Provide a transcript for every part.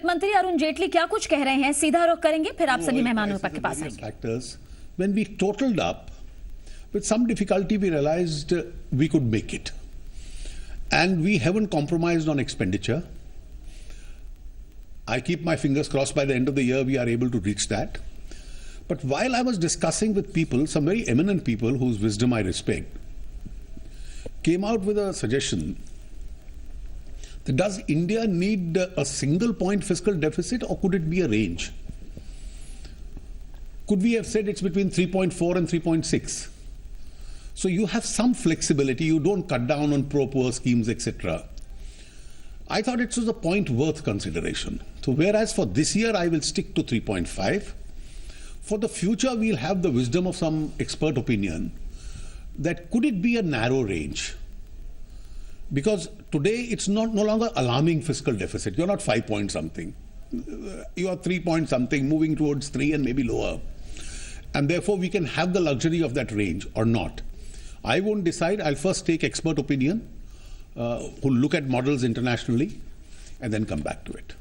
मंत्री अरुण जेटली क्या कुछ कह रहे हैं, सीधा रुख करेंगे, फिर आप सभी मेहमानों के पास आएंगे। When we totaled up, with some difficulty we realized we could make it. And we haven't compromised on expenditure. I keep my fingers crossed by the end of the year we are able to reach that. But while I was discussing with people, some very eminent people whose wisdom I respect, came out with a suggestion that does India need a single point fiscal deficit or could it be a range? Could we have said it's between 3.4 and 3.6? So you have some flexibility, you don't cut down on pro-poor schemes, etc. I thought it was a point worth consideration. So whereas for this year I will stick to 3.5, for the future we'll have the wisdom of some expert opinion that could it be a narrow range? Because today it's no longer alarming fiscal deficit. You're not 5 point something. You are 3 point something, moving towards 3 and maybe lower. And therefore we can have the luxury of that range or not. I won't decide. I'll first take expert opinion, who look at models internationally, and then come back to it.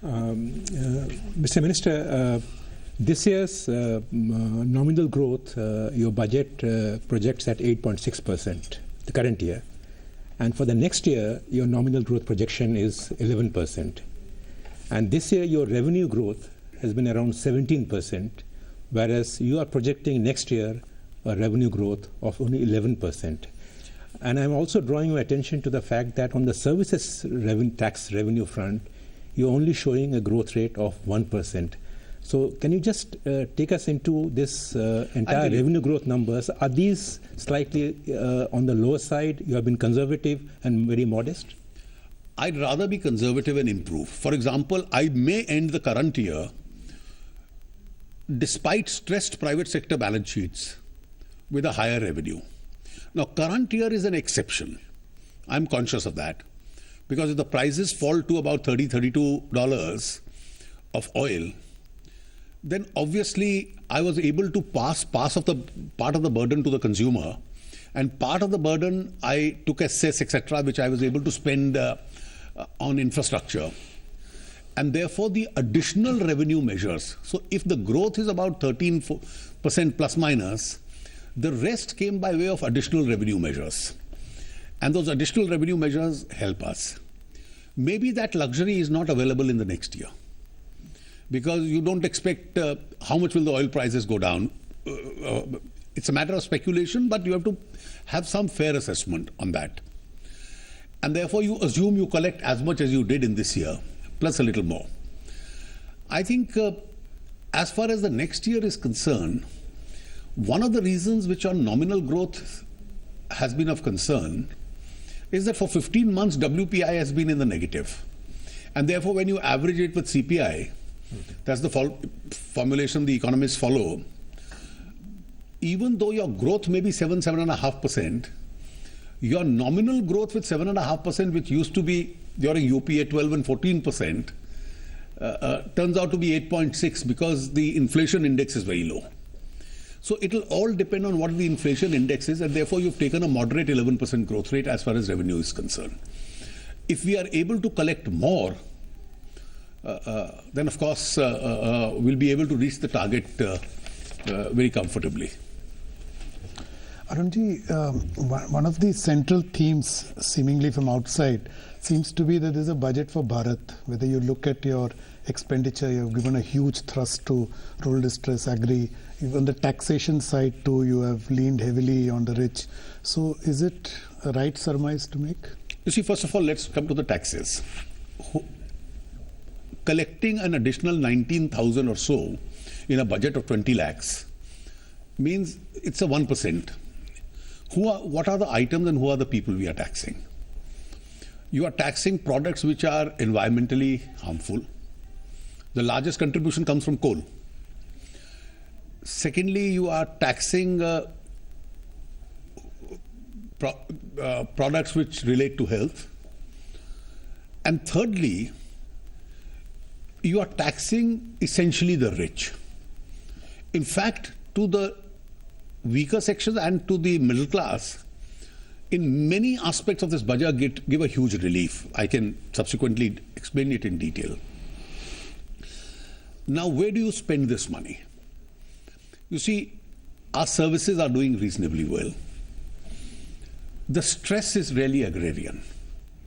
Mr. Minister, this year's nominal growth, your budget projects at 8.6%, the current year. And for the next year, your nominal growth projection is 11%. And this year, your revenue growth has been around 17%, whereas you are projecting next year a revenue growth of only 11%. And I'm also drawing your attention to the fact that on the services tax revenue front, you're only showing a growth rate of 1%. So can you just take us into this entire revenue growth numbers? Are these slightly on the lower side? You have been conservative and very modest? I'd rather be conservative and improve. For example, I may end the current year, despite stressed private sector balance sheets, with a higher revenue. Now, current year is an exception. I'm conscious of that. Because if the prices fall to about $32 of oil, then obviously I was able to pass part of the burden to the consumer, and part of the burden I took as cess, etc., which I was able to spend on infrastructure. And therefore the additional revenue measures, so if the growth is about 13% plus minus, the rest came by way of additional revenue measures. And those additional revenue measures help us. Maybe that luxury is not available in the next year, because you don't expect how much will the oil prices go down. It's a matter of speculation, but you have to have some fair assessment on that. And therefore you assume you collect as much as you did in this year, plus a little more. I think as far as the next year is concerned, one of the reasons which on nominal growth has been of concern is that for 15 months WPI has been in the negative. And therefore when you average it with CPI, that's the formulation the economists follow, even though your growth may be 7.5%, your nominal growth with 7.5%, which used to be during UPA 12 and 14%, turns out to be 8.6 because the inflation index is very low. So it will all depend on what the inflation index is, and therefore you've taken a moderate 11% growth rate as far as revenue is concerned. If we are able to collect more, then of course we'll be able to reach the target very comfortably. Arunji, one of the central themes seemingly from outside seems to be that there's a budget for Bharat. Whether you look at your expenditure, you've given a huge thrust to rural distress, agri. Even the taxation side too, you have leaned heavily on the rich. So is it a right surmise to make? You see, first of all, let's come to the taxes. Collecting an additional 19,000 or so in a budget of 20 lakhs means it's a 1%. What are the items and who are the people we are taxing? You are taxing products which are environmentally harmful. The largest contribution comes from coal. Secondly, you are taxing products which relate to health. And thirdly, you are taxing essentially the rich. In fact, to the weaker sections and to the middle class, in many aspects of this budget give a huge relief. I can subsequently explain it in detail. Now, where do you spend this money? You see, our services are doing reasonably well. The stress is really agrarian.